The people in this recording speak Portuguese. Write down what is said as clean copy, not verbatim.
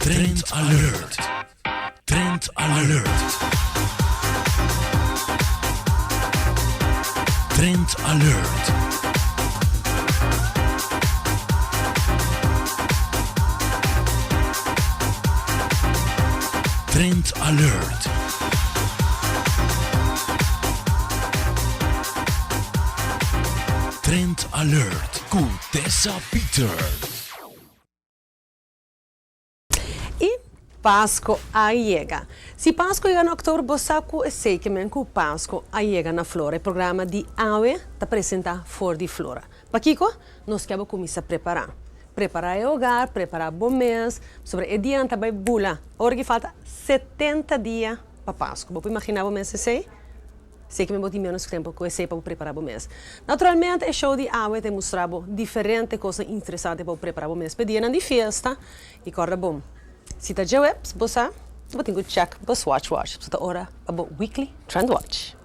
Trend alert. Trend alert. Trend alert. Trend alert. Trend alert com Tessa Peter. Páscoa chega. Se Páscoa chega em outubro, você sei que o Páscoa chega na Flora. O programa de AWE está apresentando fora de Flora. Para Kiko, nós queremos começar a preparar. Preparar o hogar, preparar bom mês, sobre o dia também bula. Agora que falta 70 dias para Páscoa. Você imaginar o mês assim? Sei que me botei menos tempo que eu sei para preparar o mês. Naturalmente, o show de AWE te mostrava diferentes coisas interessantes para preparar o mês. Pediam de festa e corre bom. Se está de web, você tem que check, você watch. Você está hora para o Weekly Trend Watch.